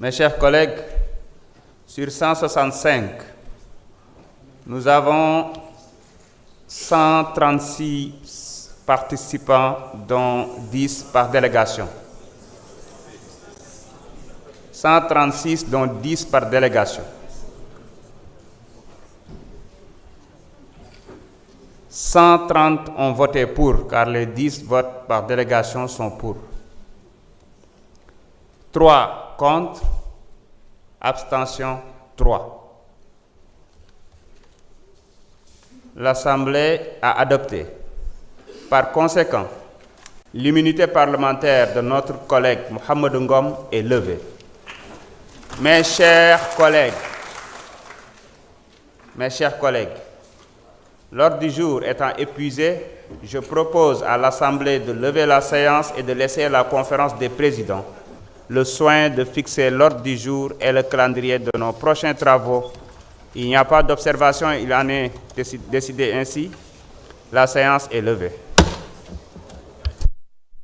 Mes chers collègues, sur 165, nous avons 136 participants, dont 10 par délégation. 136, dont 10 par délégation. 130 ont voté pour, car les 10 votes par délégation sont pour. 3 contre, abstention 3. L'Assemblée a adopté. Par conséquent, l'immunité parlementaire de notre collègue Mohamed Ngom est levée. Mes chers collègues, l'ordre du jour étant épuisé, je propose à l'Assemblée de lever la séance et de laisser à la conférence des présidents le soin de fixer l'ordre du jour et le calendrier de nos prochains travaux. Il n'y a pas d'observation, il en est décidé ainsi. La séance est levée.